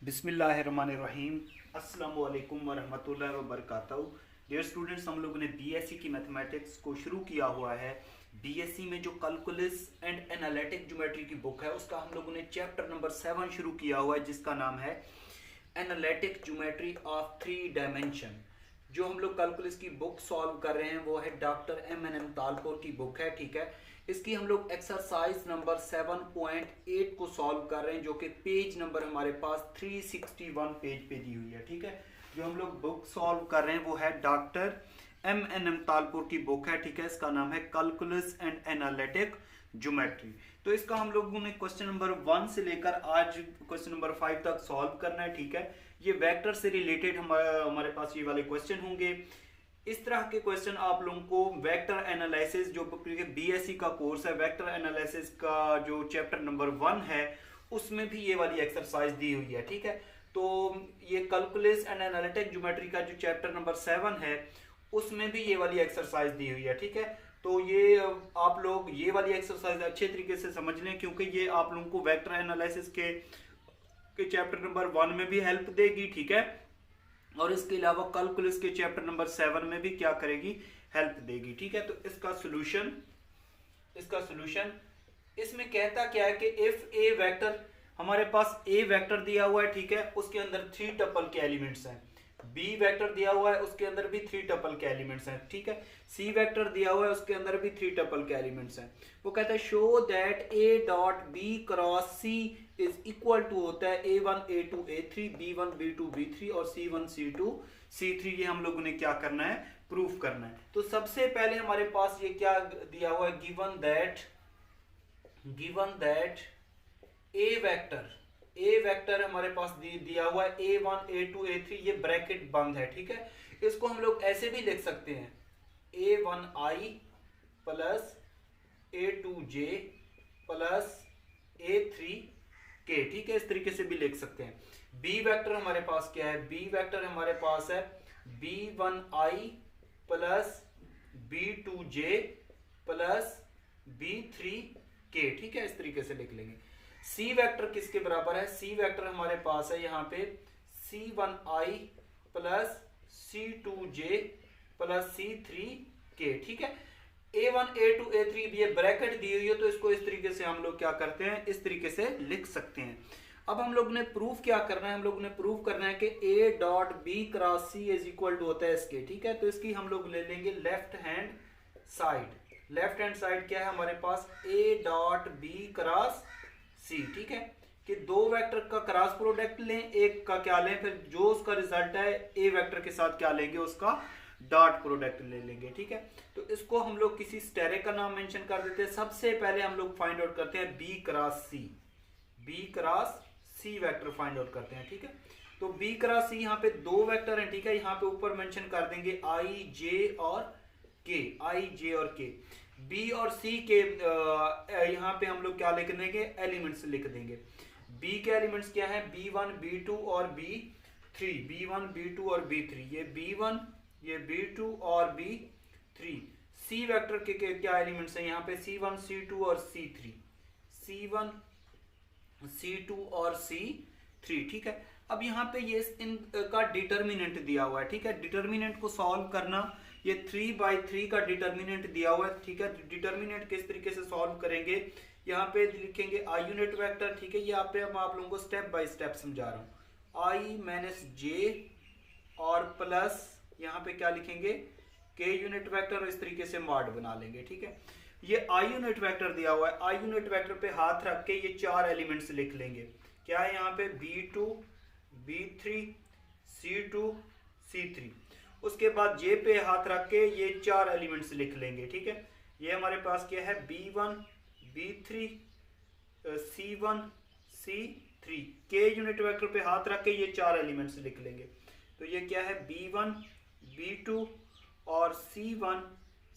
बिस्मिल्लाहिर्रहमानिर्रहीम। अस्सलामु अलैकुम वरहमतुल्लाहि वबरकातुहू। डियर स्टूडेंट्स, हम लोगों ने बीएससी की मैथमेटिक्स को शुरू किया हुआ है। बीएससी में जो कैलकुलस एंड एनालिटिक ज्योमेट्री की बुक है उसका हम लोगों ने चैप्टर नंबर 7 शुरू किया हुआ है, जिसका नाम है एनालिटिक ज्योमेट्री ऑफ 3 डायमेंशन। जो हम लोग कैलकुलस की बुक सॉल्व कर रहे हैं वो है डॉक्टर एम तालपुर की बुक है। ठीक है, इसकी हम लोग एक्सरसाइज नंबर 7.8 को सॉल्व कर रहे हैं, जो कि पेज नंबर हमारे पास 361 पेज पे दी हुई है। ठीक है, जो हम लोग बुक सॉल्व कर रहे हैं वो है डॉक्टर एम तालपुर की बुक है। ठीक है, इसका नाम है कैलकुलस एंड एनालिटिक ज्योमेट्री। तो इसका हम लोगों ने क्वेश्चन नंबर 1 से लेकर आज क्वेश्चन नंबर 5 तक सॉल्व करना है। ठीक है, ये वेक्टर से रिलेटेड हमारे पास ये वाले क्वेश्चन होंगे। इस तरह के क्वेश्चन आप लोगों को वेक्टर एनालिसिस, जो बीएससी का कोर्स है, वेक्टर एनालिसिस का जो चैप्टर नंबर 1 है उसमें भी ये वाली एक्सरसाइज दी हुई है। ठीक है, तो ये कैलकुलस एंड एनालिटिक ज्योमेट्री का जो चैप्टर नंबर 7 है उसमें भी ये वाली एक्सरसाइज दी हुई है। ठीक है, तो ये आप लोग ये वाली एक्सरसाइज अच्छे तरीके से समझ लें, क्योंकि ये आप लोगों को वेक्टर एनालिसिस के चैप्टर नंबर 1 में भी हेल्प देगी। ठीक है, और इसके अलावा कैलकुलस के चैप्टर नंबर 7 में भी क्या करेगी, हेल्प देगी। ठीक है, तो इसका सॉल्यूशन इसमें कहता क्या है कि इफ ए वेक्टर, हमारे पास ए वेक्टर दिया हुआ है। ठीक है, उसके अंदर 3 टपल के एलिमेंट्स हैं। बी वेक्टर दिया हुआ है, उसके अंदर भी 3 टपल के एलिमेंट्स हैं। ठीक है, सी वेक्टर दिया हुआ है, उसके अंदर भी 3 टपल के एलिमेंट्स हैं। वो कहता है show that A dot B cross C is equal to होता है a1 a2 a3 b1 b2 b3 और c1 c2 c3। ये हम लोगों ने क्या करना है, प्रूफ करना है। तो सबसे पहले हमारे पास ये क्या दिया हुआ है, गिवन दैट ए वेक्टर हमारे पास दिया हुआ है a1 a2 a3, ये ब्रैकेट बंद है। ठीक है, इसको हम लोग ऐसे भी लिख सकते हैं a1i plus a2j plus a3k। ठीक है, इस तरीके से भी लिख सकते हैं। बी वेक्टर हमारे पास क्या है, बी वेक्टर हमारे पास है b1i plus b2j plus b3k। ठीक है, इस तरीके से लिख लेंगे। सी वेक्टर किसके बराबर है, सी वेक्टर हमारे पास है यहाँ पे c1i plus c2j plus c3k। ठीक है, a1 a2 a3 ये ब्रैकेट दी हुई है, तो इसको इस तरीके से हम लोग क्या करते हैं, इस तरीके से लिख सकते हैं। अब हम लोग ने प्रूफ क्या करना है, हम लोग ने प्रूफ करना है कि a dot B cross C is equal to होता है इसके। ठीक है, तो इसकी हम लोग ले लेंगे लेफ्ट हैंड साइड क्या है हमारे पास, a dot B cross C. ठीक है, कि दो वेक्टर का क्रॉस प्रोडक्ट लें, एक का क्या लें, फिर जो उसका रिजल्ट है ए वेक्टर के साथ क्या लेंगे, उसका डॉट प्रोडक्ट ले लेंगे। ठीक है, तो इसको हम लोग किसी स्टेरिक का नाम मेंशन कर देते हैं। सबसे पहले हम लोग फाइंड आउट करते हैं B cross c vector find out करते हैं। ठीक है, तो बी क्रॉस सी यहाँ पे 2 वेक्टर हैं। ठीक है, यहाँ पे ऊपर मेंशन कर देंगे आई जे और के। बी और सी के यहाँ पे हम लोग क्या लिख देंगे, एलिमेंट्स लिख देंगे। बी के एलिमेंट्स क्या है, b1 b2 और b3 और b3, ये b1 ये b2 और b3। सी वेक्टर के क्या एलिमेंट्स हैं, यहाँ पे c1 c2 और c3 और c3। ठीक है, अब यहाँ पे ये इनका डिटर्मिनेंट दिया हुआ है। ठीक है, डिटर्मिनेंट को सॉल्व करना, ये 3/3 का डिटर्मिनेंट दिया हुआ है। ठीक है, डिटर्मिनेंट किस तरीके से सॉल्व करेंगे, यहाँ पे लिखेंगे आई यूनिट वेक्टर। ठीक है, यहाँ पे हम आप लोगों को स्टेप बाय स्टेप समझा रहा हूँ। आई माइनस जे और प्लस यहाँ पे क्या लिखेंगे, के यूनिट वेक्टर, और इस तरीके से मॉड बना लेंगे। ठीक है, ये आई यूनिट वेक्टर दिया हुआ है, आई यूनिट वेक्टर पे हाथ रख के ये 4 एलिमेंट्स लिख लेंगे। क्या है यहाँ पे, b2 b3 c2 c3। उसके बाद जे पे हाथ रख के ये 4 एलिमेंट्स लिख लेंगे। ठीक है, ये हमारे पास क्या है, b1 b3 c1 c3। के यूनिट वेक्टर पे हाथ रख के ये 4 एलिमेंट्स लिख लेंगे। तो ये क्या है, b1 b2 और c1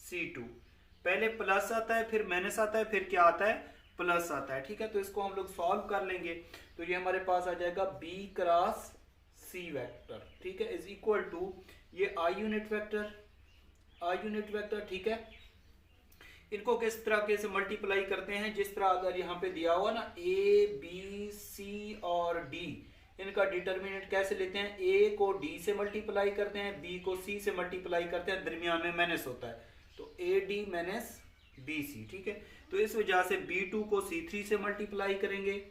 c2। पहले प्लस आता है, फिर माइनस आता है, फिर क्या आता है, प्लस आता है। ठीक है, तो इसको हम लोग सॉल्व कर लेंगे। तो ये हमारे पास आ जाएगा b क्रॉस सी वेक्टर। ठीक है, इज इक्वल टू ये आई यूनिट वेक्टर। ठीक है, इनको किस तरह से मल्टीप्लाई करते हैं, जिस तरह अगर यहाँ पे दिया हुआ ना ए बी सी और डी, इनका डिटर्मिनेंट कैसे लेते हैं, ए को डी से मल्टीप्लाई करते हैं, बी को सी से मल्टीप्लाई करते हैं, दरमियान में माइनस होता है, तो A D minus B C, ठीक है। तो इस वजह से B2 को C3 से मल्टीप्लाई करेंगे,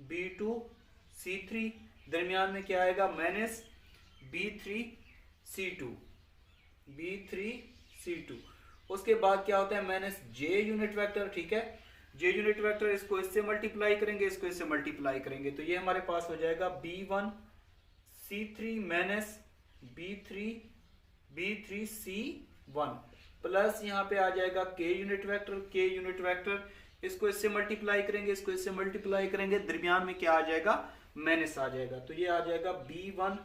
B2 C3, दरमियान में क्या आएगा minus B3 C2, B3 C2। उसके बाद क्या होता है माइनस J यूनिट वेक्टर, ठीक है, J यूनिट वेक्टर, इसको इससे मल्टीप्लाई करेंगे, इसको इससे मल्टीप्लाई करेंगे, तो ये हमारे पास हो जाएगा B1 C3 minus B3 C1 plus यहाँ पे आ जाएगा K यूनिट वेक्टर, इसको इससे मल्टीप्लाई करेंगे, इसको इससे मल्टीप्लाई करेंगे, दरमियान में क्या आ जाएगा माइनस आ जाएगा, तो ये आ जाएगा B1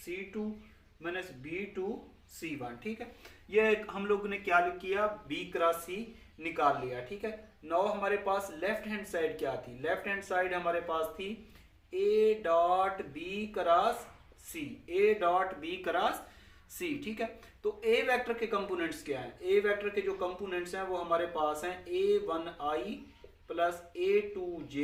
C2 minus B2 C1, ठीक है। ये हम लोगों ने क्या किया, B क्रॉस C निकाल लिया, ठीक है। नाउ हमारे पास लेफ्ट हैंड साइड क्या थी, लेफ्ट हैंड साइड हमारे पास थी A dot B cross C, ठीक है। तो A वेक्टर के कंपोनेंट्स क्या हैं, A वेक्टर के जो कंपोनेंट्स हैं वो हमारे पास हैं A1i plus A2j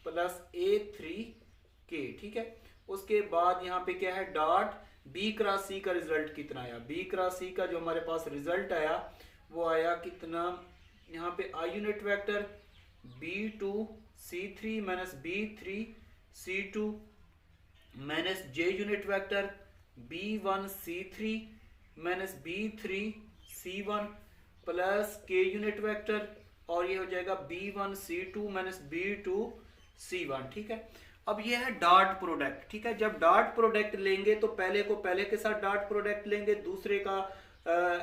plus A3k, ठीक है। उसके बाद यहाँ पे क्या है डॉट B क्रॉस C का रिजल्ट कितना आया, B क्रॉस C का जो हमारे पास रिजल्ट आया वो आया कितना, यहाँ पे I unit vector B2 C3 minus B3 C2 minus J unit vector B1 C3 minus B3 C1 plus K unit vector, और ये हो जाएगा B1 C2 minus B2 C1, ठीक है। अब ये है डॉट प्रोडक्ट, ठीक है। जब डॉट प्रोडक्ट लेंगे तो पहले को पहले के साथ डॉट प्रोडक्ट लेंगे, दूसरे का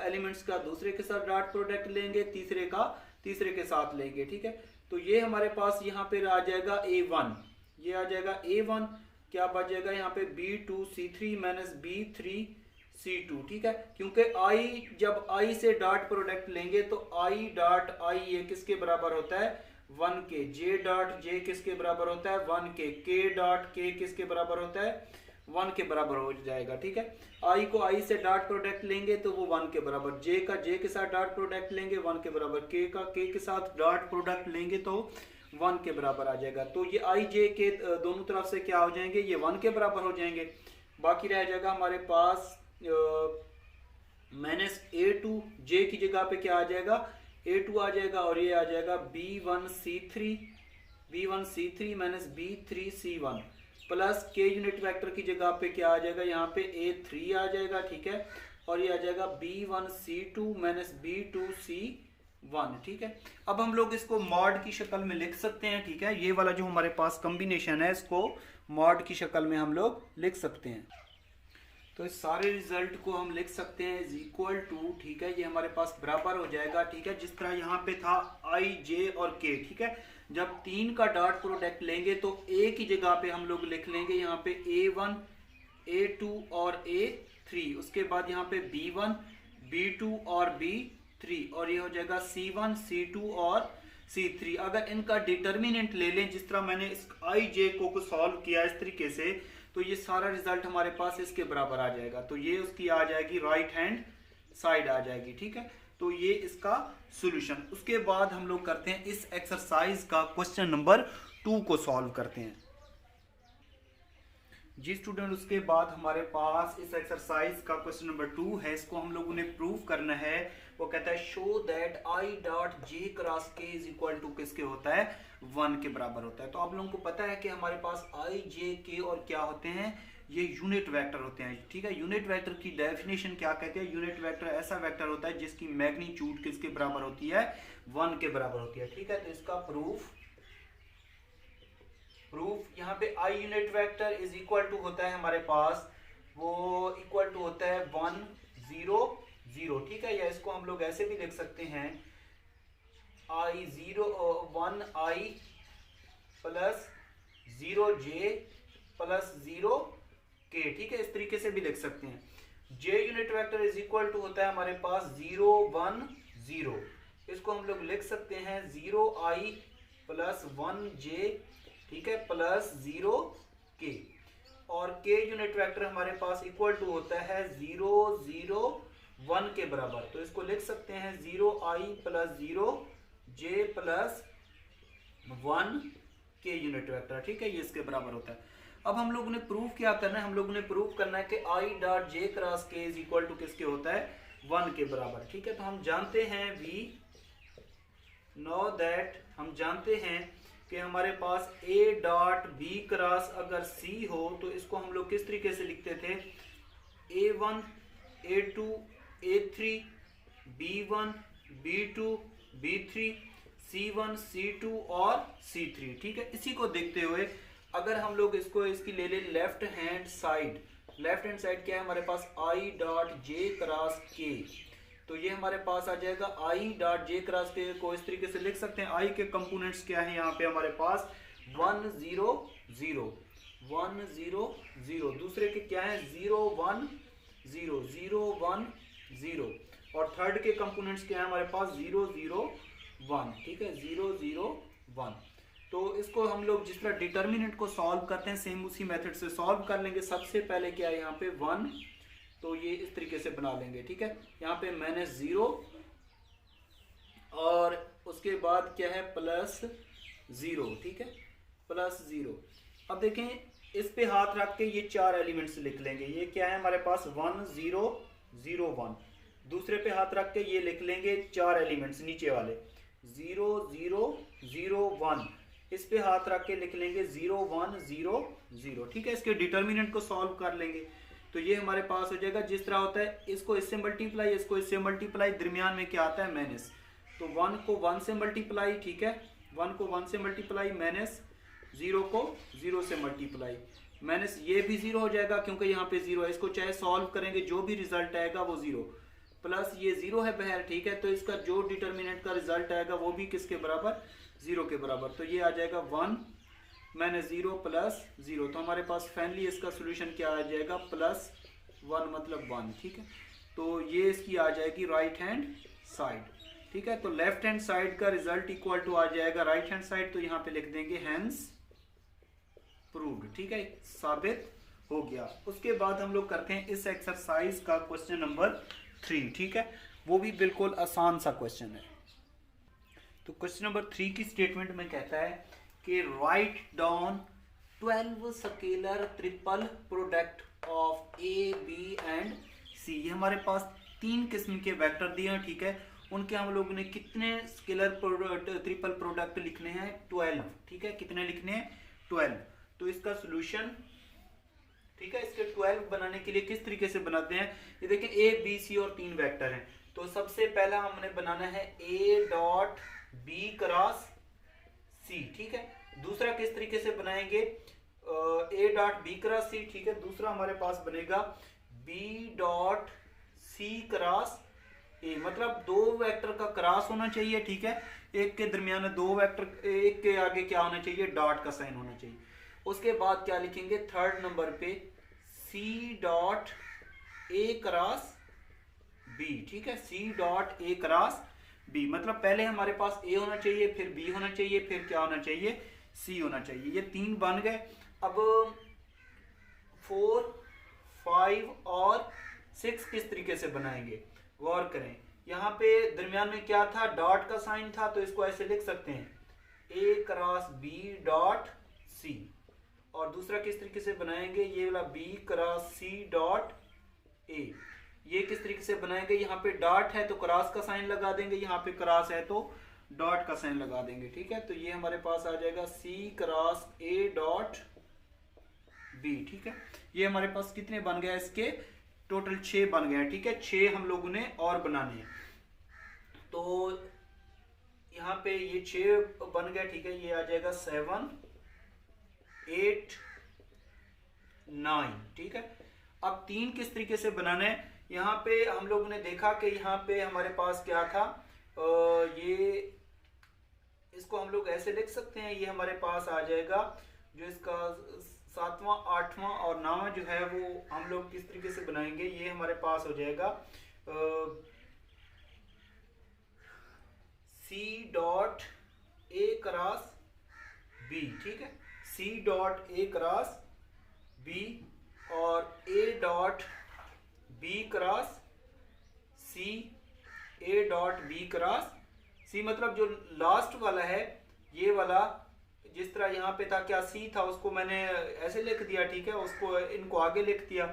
एलिमेंट्स का दूसरे के साथ डॉट प्रोडक्ट लेंगे, तीसरे का तीसरे के साथ लेंगे, ठीक है। तो ये हमारे पास यहाँ पे आ जाएगा A1, ये आ जाएगा A1, क्या बचेगा यहाँ पे B2 C3 minus B3 C2, ठीक है। क्योंकि I जब I से डॉट प्रोडक्ट लेंगे तो I डॉट I ये किसके बराबर होता है 1 के, J डॉट J किसके बराबर होता है 1 के, K डॉट K किसके बराबर होता है 1 के बराबर हो जाएगा, ठीक है। I को I से डॉट प्रोडक्ट लेंगे तो वो 1 के बराबर, J का J के साथ डॉट प्रोडक्ट लेंगे 1 के बराबर, K का K के साथ डॉट प्रोडक्ट लेंगे तो 1 के बराबर आ जाएगा। तो ये I J के दोनों तरफ से क्या हो जाएंगे, ये 1 के बराबर हो जाएंगे। बाकी रह जाएगा हमारे पास माइनस A2 J की जगह पे क्या आ जाएगा A2 आ जाएगा, और ये आ जाएगा B1 C3 minus B3 C1 plus K unit vector की जगह पे क्या आ जाएगा, यहाँ पे A3 आ जाएगा, ठीक है। और ये आ जाएगा B1 C2 minus B2 C1, ठीक है। अब हम लोग इसको मॉड की शक्ल में लिख सकते हैं, ठीक है। ये वाला जो हमारे पास कॉम्बिनेशन है इसको मॉड की शक्ल में हम लोग लिख सकते हैं। तो इस सारे रिजल्ट को हम लिख सकते हैं इज इक्वल टू, ठीक है, ये हमारे पास बराबर हो जाएगा, ठीक है। जिस तरह यहाँ पे था I J और K, ठीक है। जब 3 का डॉट प्रोडक्ट लेंगे तो A की जगह पे हम लोग लिख लेंगे यहाँ पे A1 A2 और A3, उसके बाद यहाँ पे B1 B2 और B3, और ये हो जाएगा C1 C2 और C3। अगर इनका डिटर्मिनेंट ले लें जिस तरह मैंने इस I J को सॉल्व किया इस तरीके से, तो ये सारा रिजल्ट हमारे पास इसके बराबर आ जाएगा। तो ये उसकी आ जाएगी राइट हैंड साइड आ जाएगी, ठीक है। तो ये इसका सॉल्यूशन। उसके बाद हम लोग करते हैं इस एक्सरसाइज का क्वेश्चन नंबर 2 को सॉल्व करते हैं जी स्टूडेंट। उसके बाद हमारे पास इस एक्सरसाइज का क्वेश्चन नंबर 2 है, इसको हम लोगों ने प्रूव करना है। वो कहता है show that I dot J cross K is equal to किसके होता है 1 के बराबर होता है। तो आप लोगों को पता है कि हमारे पास I J K और क्या होते हैं, ये यूनिट वेक्टर होते हैं, ठीक है। यूनिट वेक्टर की डेफिनेशन क्या कहते हैं, यूनिट वेक्टर ऐसा वेक्टर होता है जिसकी मैग्नीट्यूड किसके बराबर होती है 1 के बराबर होती है, ठीक है। तो इसका प्रूफ यहाँ पे I unit vector is equal to होता है हमारे पास, वो इक्वल टू होता है 1 0 0, ठीक है। या इसको हम लोग ऐसे भी लिख सकते हैं I 1 I plus 0 J plus 0 K, ठीक है। इस तरीके से भी लिख सकते हैं। J unit vector is equal to होता है हमारे पास 0 1 0, इसको हम लोग लिख सकते हैं 0 I प्लस 1 J, ठीक है, प्लस 0 K। और K यूनिट वेक्टर हमारे पास इक्वल टू होता है 0 0 1 के बराबर। तो इसको लिख सकते हैं 0 I plus 0 J plus 1 K unit vector, ठीक है, ये इसके बराबर होता है। अब हम लोगों ने प्रूव क्या करना है, हम लोगों ने प्रूव करना है कि आई डॉट जे क्रॉस के इज इक्वल टू किसके होता है, 1 के बराबर। ठीक है, तो हम जानते हैं वी नो दैट, हम जानते हैं कि हमारे पास ए डॉट बी क्रॉस अगर सी हो तो इसको हम लोग किस तरीके से लिखते थे, A1 A2 A3 B1 B2 B3 C1 C2 और C3। ठीक है, इसी को देखते हुए अगर हम लोग इसको इसकी ले ले left hand side, left hand side क्या है हमारे पास, आई डॉट जे क्रॉस के, तो ये हमारे पास आ जाएगा आई डॉट जे क्रॉस के को इस तरीके से लिख सकते हैं। आई के कंपोनेंट्स क्या है यहाँ पे हमारे पास 1 0 0 1 0 0, दूसरे के क्या है 0 1 0 0 1 0, और थर्ड के कंपोनेंट्स क्या है हमारे पास 0 0 1। ठीक है, 0 0 1। तो इसको हम लोग जिस तरह डिटर्मिनेंट को सॉल्व करते हैं सेम उसी मेथड से सॉल्व कर लेंगे। सबसे पहले क्या है यहाँ पे 1, तो ये इस तरीके से बना लेंगे। ठीक है, यहाँ पे -0 और उसके बाद क्या है +0। ठीक है, +0। अब देखें इस पे हाथ रख के ये 4 एलिमेंट्स लिख लेंगे। ये क्या है हमारे पास 1 0 0 1, दूसरे पे हाथ रख के ये लिख लेंगे 4 एलिमेंट्स नीचे वाले 0 0 0 1, इस पे हाथ रख के लिख लेंगे 0 1 0 0। ठीक है, इसके डिटर्मिनेंट को सॉल्व कर लेंगे तो ये हमारे पास हो जाएगा जिस तरह होता है, इसको इससे मल्टीप्लाई, इसको इससे मल्टीप्लाई, दरमियान में क्या आता है माइनस, तो 1 को 1 से मल्टीप्लाई। ठीक है, 1 को 1 से मल्टीप्लाई माइनस 0 को 0 से मल्टीप्लाई माइनस, ये भी 0 हो जाएगा क्योंकि यहाँ पे 0 है। इसको चाहे सॉल्व करेंगे जो भी रिजल्ट आएगा वो 0, प्लस ये 0 है बहर। ठीक है, तो इसका जो डिटर्मिनेंट का रिजल्ट आएगा वो भी किसके बराबर, 0 के बराबर। तो ये आ जाएगा 1 -0 +0, तो हमारे पास फाइनली इसका सोल्यूशन क्या आ जाएगा +1 मतलब 1। ठीक है, तो ये इसकी आ जाएगी राइट हैंड साइड। ठीक है, तो लेफ्ट हैंड साइड का रिजल्ट इक्वल टू आ जाएगा राइट हैंड साइड, तो यहाँ पे लिख देंगे हैंस प्रूव्ड। ठीक है, साबित हो गया। उसके बाद हम लोग करते हैं इस एक्सरसाइज का क्वेश्चन नंबर 3। ठीक है, वो भी बिल्कुल आसान सा क्वेश्चन है। तो क्वेश्चन नंबर 3 की स्टेटमेंट में कहता है कि right down 12 scalar triple product of a b and c. ये हमारे पास 3 किस्म के वेक्टर दिए हैं। ठीक है, उनके हम लोगों ने कितने स्केलर ट्रिपल प्रोडक्ट लिखने हैं, 12। ठीक है, कितने लिखने हैं 12। तो इसका सोल्यूशन, ठीक है, इसके 12 बनाने के लिए किस तरीके से बनाते हैं, ये देखिए ए बी सी और 3 वेक्टर हैं। तो सबसे पहला हमने बनाना है ए डॉट बी क्रॉस सी। ठीक है, दूसरा किस तरीके से बनाएंगे, A dot B cross C. ठीक है, दूसरा हमारे पास बनेगा B dot C cross A, मतलब 2 वेक्टर का क्रॉस होना चाहिए। ठीक है, एक के दरमियान में 2 वेक्टर, एक के आगे क्या होना चाहिए, डॉट का साइन होना चाहिए। उसके बाद क्या लिखेंगे थर्ड नंबर पे सी डॉट ए क्रॉस बी। ठीक है, सी डॉट ए क्रॉस बी, मतलब पहले हमारे पास ए होना चाहिए, फिर बी होना चाहिए, फिर क्या होना चाहिए, सी होना चाहिए। ये 3 बन गए। अब 4 5 और 6 किस तरीके से बनाएंगे, गौर करें। यहाँ पे दरमियान में क्या था, डॉट का साइन था, तो इसको ऐसे लिख सकते हैं A cross B dot C. और दूसरा किस तरीके से बनाएंगे, ये वाला B cross C dot A. ये किस तरीके से बनाएंगे, यहाँ पे डॉट है तो क्रॉस का साइन लगा देंगे, यहाँ पे क्रॉस है तो डॉट का साइन लगा देंगे। ठीक है, तो ये हमारे पास आ जाएगा सी क्रॉस ए डॉट बी। ठीक है, ये हमारे पास कितने बन गया, इसके टोटल 6 बन गए। ठीक है, 6 हम लोगों ने और बनाने हैं। तो यहाँ पे ये 6 बन गया। ठीक है, ये आ जाएगा 7 8 9। ठीक है, अब 3 किस तरीके से बनाना है, यहाँ पे हम लोगों ने देखा कि यहाँ पे हमारे पास क्या था, ये इसको हम लोग ऐसे लिख सकते हैं। ये हमारे पास आ जाएगा जो इसका 7वां 8वां और 9वां जो है वो हम लोग किस तरीके से बनाएंगे, ये हमारे पास हो जाएगा सी डॉट ए क्रॉस बी। ठीक है, सी डॉट ए क्रॉस बी और a dot B cross c, a dot B cross c, मतलब जो लास्ट वाला है ये वाला जिस तरह यहाँ पे था क्या सी था उसको मैंने ऐसे लिख दिया, ठीक है, उसको इनको आगे लिख दिया।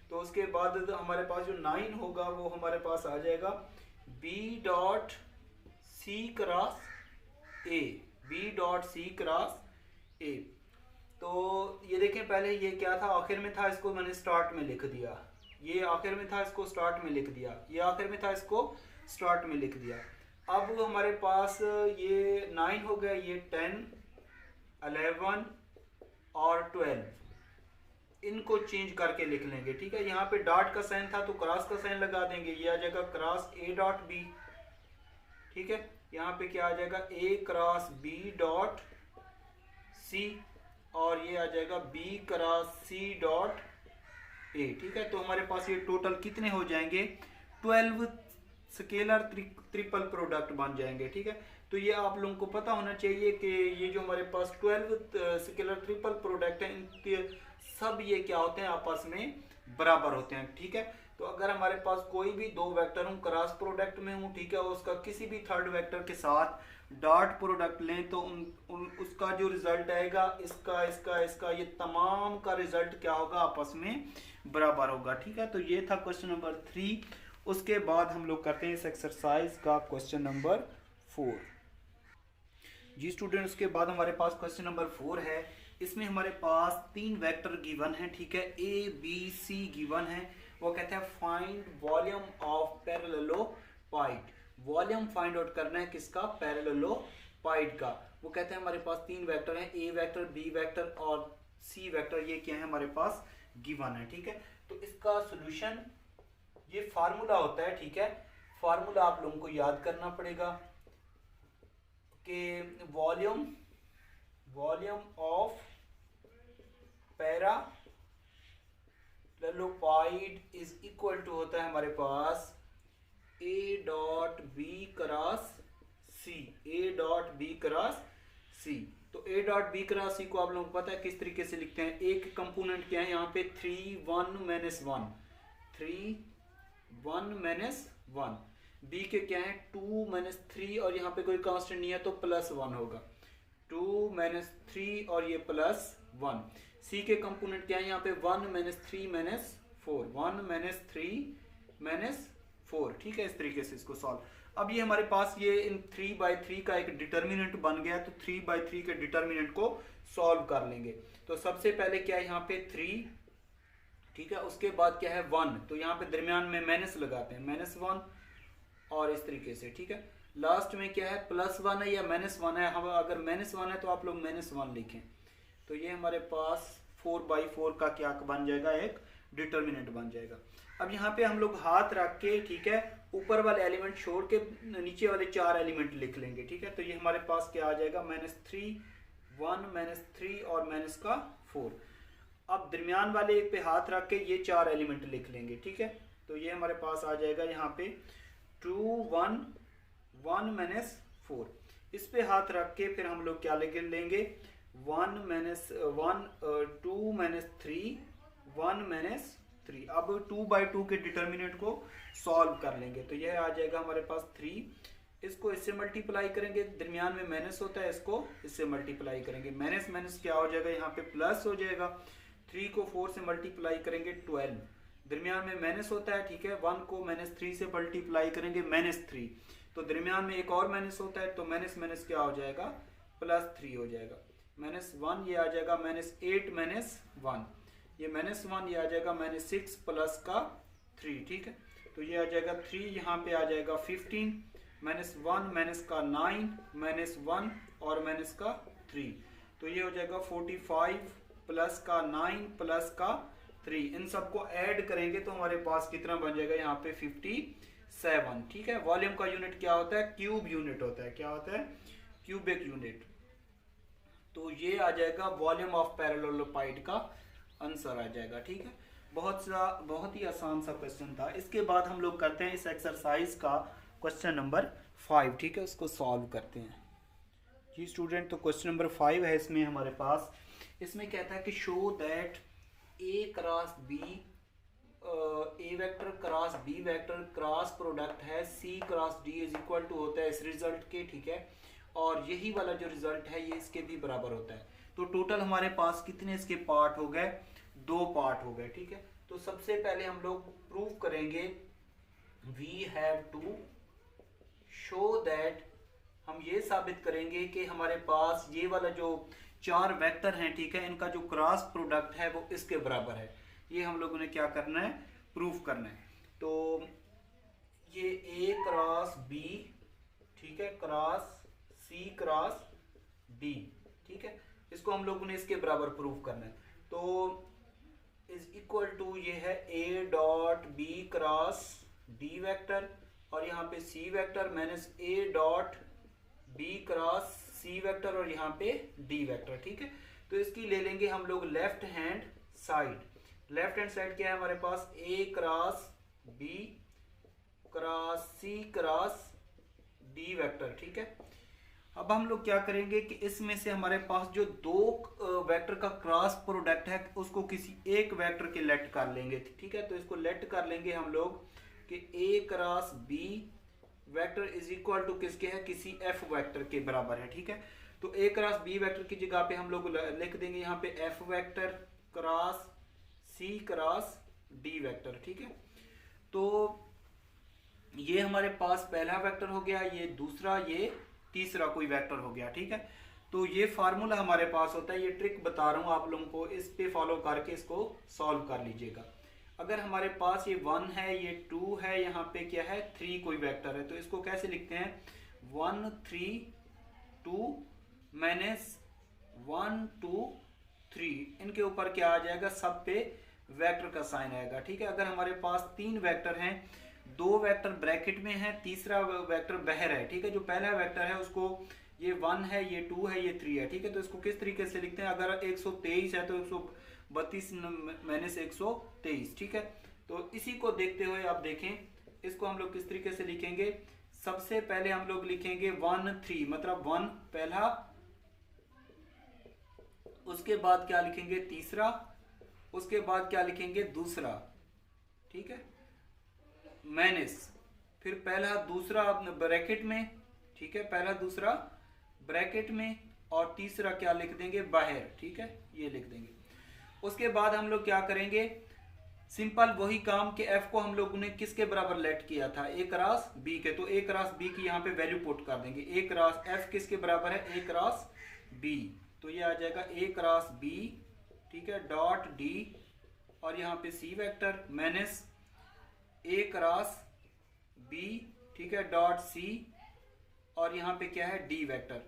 तो उसके बाद हमारे पास जो 9 होगा वो हमारे पास आ जाएगा B dot C cross A, B dot C cross A. तो ये देखें पहले ये क्या था, आखिर में था, इसको मैंने स्टार्ट में लिख दिया, ये आखिर में था इसको स्टार्ट में लिख दिया, ये आखिर में था इसको स्टार्ट में लिख दिया। अब हमारे पास ये 9 हो गया, ये 10, 11 और 12, इनको चेंज करके लिख लेंगे, ठीक है। यहाँ पे डॉट का साइन था तो क्रॉस का साइन लगा देंगे, ये आ जाएगा क्रॉस ए डॉट बी, ठीक है। यहाँ पे क्या आ जाएगा A cross B dot C, और ये आ जाएगा B cross C dot A, ठीक है। तो हमारे पास ये टोटल कितने हो जाएंगे, 12 स्केलर ट्रिपल प्रोडक्ट बन जाएंगे, ठीक है। तो ये आप लोगों को पता होना चाहिए कि ये जो हमारे पास 12 स्केलर ट्रिपल प्रोडक्ट हैं, इनके सब ये क्या होते हैं, आपस में बराबर होते हैं, ठीक है। तो अगर हमारे पास कोई भी दो वेक्टर हूँ, क्रॉस प्रोडक्ट में हूँ, ठीक है, उसका किसी भी थर्ड वेक्टर के साथ डॉट प्रोडक्ट लें तो उसका जो रिजल्ट आएगा, इसका इसका इसका, ये तमाम का रिजल्ट क्या होगा, आपस में बराबर होगा, ठीक है। तो ये था क्वेश्चन नंबर 3। उसके बाद हम लोग करते हैं इस एक्सरसाइज का क्वेश्चन नंबर 4। जी स्टूडेंट, उसके बाद हमारे पास क्वेश्चन नंबर 4 है। इसमें हमारे पास 3 वेक्टर गिवन है, ठीक है, ए बी सी गिवन है। वो कहते हैं find volume of parallelopiped, volume find out करना है किसका, पैरेललोपाइड का। वो कहते हैं हमारे पास 3 वेक्टर हैं, ए वेक्टर, बी वेक्टर और सी वेक्टर, ये क्या है हमारे पास गिवन है, ठीक है। तो इसका सोल्यूशन, ये फार्मूला होता है, ठीक है, फार्मूला आप लोगों को याद करना पड़ेगा कि volume of parallelopiped is equal to होता है हमारे पास a dot B cross c, a dot B cross c. तो a dot B cross c को आप लोगों को पता है किस तरीके से लिखते हैं। एक कंपोनेंट क्या है यहाँ पे 3 1 माइनस 1, 3 1 माइनस 1, बी के क्या है 2 माइनस 3, और यहाँ पे कोई कांस्टेंट नहीं है तो प्लस 1 होगा, 2 माइनस 3 और ये प्लस 1। सी के कंपोनेंट क्या है यहाँ पे 1 माइनस 3 माइनस 4, 1 माइनस 3 माइनस 4, ठीक है। इस तरीके से इसको सॉल्व। अब ये हमारे पास ये इन 3/3 का एक डिटर्मिनेंट बन गया, तो 3/3 के डिटर्मिनेंट को सॉल्व कर लेंगे। तो सबसे पहले क्या है यहाँ पे 3, ठीक है, उसके बाद क्या है 1, तो यहाँ पे दरमियान में माइनस लगाते हैं, -1, और इस तरीके से, ठीक है। लास्ट में क्या है +1 है या -1 है, हम अगर -1 है तो आप लोग -1 लिखें। तो ये हमारे पास 4/4 का क्या बन जाएगा, एक डिटर्मिनेंट बन जाएगा। अब यहाँ पे हम लोग हाथ रख के, ठीक है, ऊपर वाले एलिमेंट छोड़ के नीचे वाले 4 एलिमेंट लिख लेंगे, ठीक है। तो ये हमारे पास क्या आ जाएगा -3, 1 -3 और -4। अब दरमियान वाले पे हाथ रख के ये 4 एलिमेंट लिख लेंगे, ठीक है। तो ये हमारे पास आ जाएगा यहाँ पे 2 1 1 -4। इस पे हाथ रख के फिर हम लोग क्या लिख लेंगे 1 -1 2 -3 1 -3। अब 2/2 के डिटर्मिनेंट को सॉल्व कर लेंगे। तो यह आ जाएगा हमारे पास 3, इसको इससे मल्टीप्लाई करेंगे, दरमियान में माइनस होता है, इसको इससे मल्टीप्लाई करेंगे, माइनस माइनस क्या हो जाएगा यहाँ पे प्लस हो जाएगा। 3 को 4 से मल्टीप्लाई करेंगे 12, दरमियान में माइनस होता है, ठीक है। 1 को -3 से मल्टीप्लाई करेंगे -3, तो दरमियान में एक और माइनस होता है, तो माइनस माइनस क्या हो जाएगा +3 हो जाएगा। -1 ये आ जाएगा -8 -1, ये -1 ये आ जाएगा -6 प्लस का 3, ठीक है। तो ये आ जाएगा 3, यहाँ पे आ जाएगा 15, -1 माइनस का 9 -1 और माइनस का 3, तो ये हो जाएगा 45 प्लस का 9 प्लस का 3। इन सबको ऐड करेंगे तो हमारे पास कितना बन जाएगा यहाँ पे 57, ठीक है। वॉल्यूम का यूनिट क्या होता है, क्यूब यूनिट होता है, क्या होता है, क्यूबिक यूनिट। तो ये आ जाएगा वॉल्यूम ऑफ पैरेललोपाइड का आंसर आ जाएगा, ठीक है। बहुत ही आसान सा क्वेश्चन था। इसके बाद हम लोग करते हैं इस एक्सरसाइज का क्वेश्चन नंबर 5, ठीक है, उसको सॉल्व करते हैं। जी स्टूडेंट, तो क्वेश्चन नंबर 5 है इसमें हमारे पास। इसमें कहता है कि show that a cross b, a vector cross b vector cross product है सी cross d is equal to होता है इस रिजल्ट के, ठीक है। और यही वाला जो रिजल्ट है ये इसके भी बराबर होता है। तो टोटल हमारे पास कितने इसके पार्ट हो गए, 2 पार्ट हो गए, ठीक है। तो सबसे पहले हम लोग प्रूव करेंगे, we have to show that, हम ये साबित करेंगे कि हमारे पास ये वाला जो 4 वेक्टर हैं, ठीक है, इनका जो क्रॉस प्रोडक्ट है वो इसके बराबर है। ये हम लोगों ने क्या करना है, प्रूव करना है। तो ये ए क्रॉस बी, ठीक है, क्रॉस सी क्रॉस डी, ठीक है, इसको हम लोगों ने इसके बराबर प्रूव करना है। तो इज इक्वल टू ये है ए dot B cross d vector, और यहाँ पे c vector minus a dot B cross c vector, और यहाँ पे डी वेक्टर, ठीक है। तो इसकी ले लेंगे हम लोग left hand side. Left hand side क्या है हमारे पास, ए क्रॉस बी क्रॉस सी क्रॉस डी वेक्टर, ठीक है। अब हम लोग क्या करेंगे कि इसमें से हमारे पास जो 2 वेक्टर का क्रॉस प्रोडक्ट है उसको किसी एक वेक्टर के लेट कर लेंगे, ठीक है। तो इसको लेट कर लेंगे हम लोग कि a cross b vector is equal to किसके है, किसी एफ वेक्टर के बराबर है, ठीक है। तो ए क्रॉस बी वेक्टर की जगह पे हम लोग लिख देंगे यहाँ पे एफ वेक्टर क्रॉस सी क्रॉस डी वेक्टर, ठीक है। तो ये हमारे पास पहला वेक्टर हो गया, ये दूसरा, ये तीसरा कोई वेक्टर हो गया, ठीक है। तो ये फार्मूला हमारे पास होता है, ये ट्रिक बता रहा हूँ आप लोगों को, इस पे फॉलो करके इसको सॉल्व कर लीजिएगा। अगर हमारे पास ये 1 है, ये 2 है, यहाँ पे क्या है 3 कोई वेक्टर है, तो इसको कैसे लिखते हैं, 1 3 2 माइनस 1 2 3, इनके ऊपर क्या आ जाएगा, सब पे वेक्टर का साइन आएगा, ठीक है। अगर हमारे पास 3 वेक्टर हैं, 2 वेक्टर ब्रैकेट में है, तीसरा वेक्टर बाहर है, ठीक है। जो पहला वेक्टर है उसको, ये 1 है, ये 2 है, ये 3 है, ठीक है। तो इसको किस तरीके से लिखते हैं, अगर 123 है तो 132 माइनस 123, ठीक है। तो इसी को देखते हुए आप देखें इसको हम लोग किस तरीके से लिखेंगे। सबसे पहले हम लोग लिखेंगे 1 3, मतलब 1 पहला, उसके बाद क्या लिखेंगे तीसरा, उसके बाद क्या लिखेंगे दूसरा, ठीक है, माइनस, फिर पहला दूसरा ब्रैकेट में, ठीक है, पहला दूसरा ब्रैकेट में, और तीसरा क्या लिख देंगे बाहर, ठीक है, ये लिख देंगे। उसके बाद हम लोग क्या करेंगे, सिंपल वही काम के एफ को हम लोगों ने किसके बराबर लेट किया था, ए क्रॉस बी के, तो ए क्रॉस बी की यहाँ पे वैल्यू पुट कर देंगे। ए क्रॉस एफ किसके बराबर है, ए क्रॉस बी, तो ये आ जाएगा ए क्रॉस बी, ठीक है, डॉट डी, और यहाँ पे सी वेक्टर माइनस ए क्रॉस बी, ठीक है, डॉट सी, और यहाँ पे क्या है डी वेक्टर।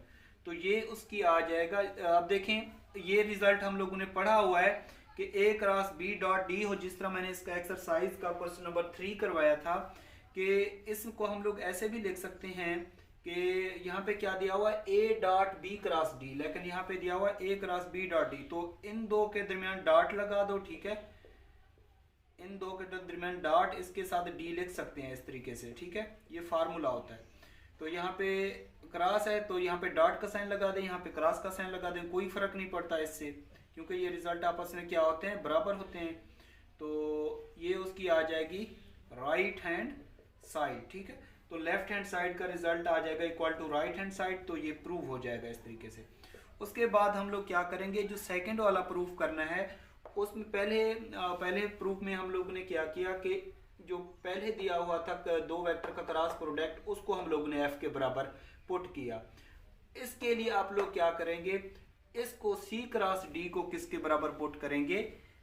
तो ये उसकी आ जाएगा। अब देखें ये रिजल्ट हम लोगों ने पढ़ा हुआ है कि a cross B dot D हो, जिस तरह मैंने इसका एक्सरसाइज का क्वेश्चन नंबर 3 करवाया था, कि इसको हम लोग ऐसे भी लिख सकते हैं कि यहाँ पे क्या दिया हुआ है, ए डॉट बी क्रॉस डी, लेकिन यहाँ पे दिया हुआ है A cross B dot D, तो इन दो के दरमियान डॉट लगा दो, ठीक है, इन दो के दरमियान डॉट, इसके साथ डी लिख सकते हैं इस तरीके से, ठीक है, ये फार्मूला होता है। तो यहाँ पे क्रॉस है तो यहाँ पे डॉट का साइन लगा दें, यहाँ पे क्रॉस का साइन लगा दें, कोई फर्क नहीं पड़ता इससे, क्योंकि ये रिजल्ट आपस में क्या होते हैं, बराबर होते हैं। तो ये उसकी आ जाएगी राइट हैंड साइड, ठीक है। तो लेफ्ट हैंड साइड का रिजल्ट आ जाएगा equal to right hand side, तो ये प्रूव हो जाएगा इस तरीके से। उसके बाद हम लोग क्या करेंगे, जो सेकंड वाला प्रूफ करना है, उसमें पहले प्रूफ में हम लोगों ने क्या किया कि जो पहले दिया हुआ था 2 वेक्टर का क्रॉस प्रोडक्ट, उसको हम लोगों ने एफ के बराबर पुट किया। इसके लिए आप लोग क्या करेंगे, इसको सी क्रॉस डी को किसके बराबर पुट करेंगे,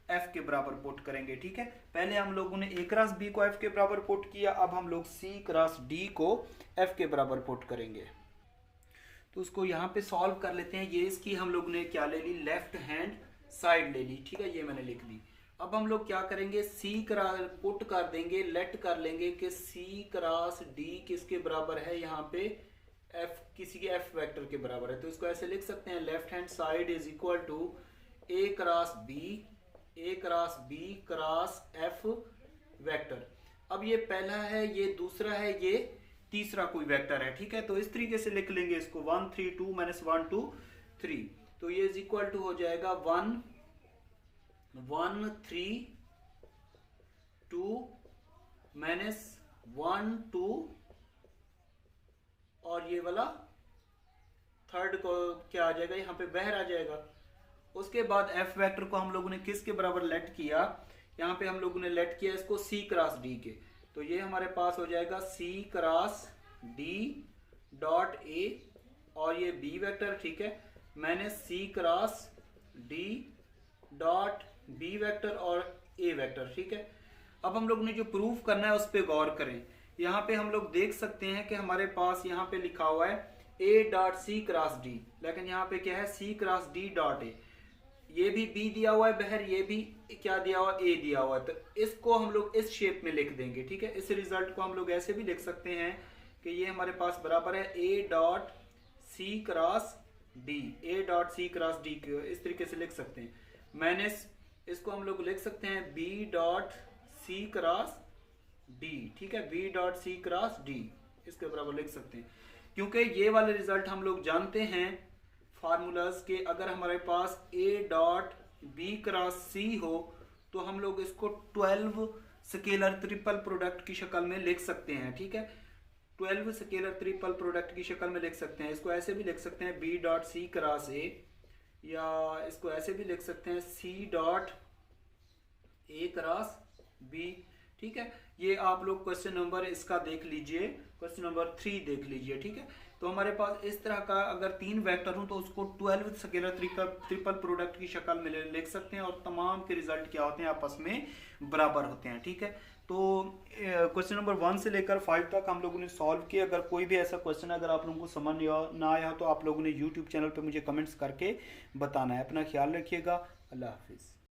एफ के बराबर पुट करेंगे, ठीक है। पहले हम लोगों ने ए क्रॉस बी को एफ के बराबर पुट किया, अब हम लोग सी क्रॉस डी को एफ के बराबर पुट करेंगे। तो उसको यहाँ पे सॉल्व कर लेते हैं। ये इसकी हम लोग ने क्या ले ली, लेफ्ट हैंड साइड ले ली, ठीक है, ये मैंने लिख दी। अब हम लोग क्या करेंगे, सी क्रॉस पुट कर देंगे, लेट कर लेंगे कि सी क्रॉस डी किसके बराबर है, यहाँ पे एफ, किसी के एफ वेक्टर के बराबर है। तो इसको ऐसे लिख सकते हैं, left hand side is equal to A cross B cross F vector. अब ये पहला है, ये दूसरा है, ये तीसरा कोई वेक्टर है, ठीक है। तो इस तरीके से लिख लेंगे इसको, 1 3 2 माइनस 1 2 3, तो ये इज इक्वल टू हो जाएगा 1 1 3 2 माइनस 1 2, और ये वाला थर्ड को क्या आ जाएगा, यहाँ पे बाहर आ जाएगा। उसके बाद एफ वेक्टर को हम लोगों ने किसके बराबर लेट किया, यहाँ पे हम लोगों ने लेट किया इसको सी क्रॉस डी के। तो ये हमारे पास हो जाएगा c cross D dot a और ये बी वेक्टर, ठीक है। मैंने c cross D dot b vector और ए वेक्टर, ठीक है। अब हम लोग ने जो प्रूफ करना है उस पर गौर करें। यहाँ पे हम लोग देख सकते हैं कि हमारे पास यहाँ पे लिखा हुआ है ए डॉट सी क्रॉस डी, लेकिन यहाँ पे क्या है सी क्रॉस डी डॉट ए। ये भी बी दिया हुआ है बाहर, ये भी क्या दिया हुआ ए दिया हुआ है। तो इसको हम लोग इस शेप में लिख देंगे, ठीक है। इस रिजल्ट को हम लोग ऐसे भी लिख सकते हैं कि ये हमारे पास बराबर है ए dot C cross D, A dot C cross D, इस तरीके से लिख सकते हैं। मैंने इसको हम लोग लिख सकते हैं B dot C cross D, ठीक है, B dot C cross D, इसके बराबर लिख सकते हैं। क्योंकि ये वाले रिजल्ट हम लोग जानते हैं फार्मूलाज के, अगर हमारे पास ए डॉट बी क्रॉस सी हो तो हम लोग इसको 12 स्केलर ट्रिपल प्रोडक्ट की शक्ल में लिख सकते हैं, ठीक है। 12 स्केलर ट्रिपल प्रोडक्ट की शक्ल में लिख सकते हैं। इसको ऐसे भी लिख सकते हैं B dot C cross A, या इसको ऐसे भी लिख सकते हैं सी डॉट ए क्रॉस बी, ठीक है। ये आप लोग क्वेश्चन नंबर इसका देख लीजिए, क्वेश्चन नंबर 3 देख लीजिए, ठीक है। तो हमारे पास इस तरह का अगर 3 वेक्टर हो तो उसको 12 स्केलर ट्रिपल प्रोडक्ट की शक्ल में लिख सकते हैं और तमाम के रिजल्ट क्या होते हैं, आपस में बराबर होते हैं, ठीक है। तो क्वेश्चन नंबर 1 से लेकर 5 तक हम लोगों ने सॉल्व किया। अगर कोई भी ऐसा क्वेश्चन अगर आप लोगों को समझ ना आया तो आप लोगों ने यूट्यूब चैनल पर मुझे कमेंट्स करके बताना है। अपना ख्याल रखिएगा। अल्लाह हाफिज़।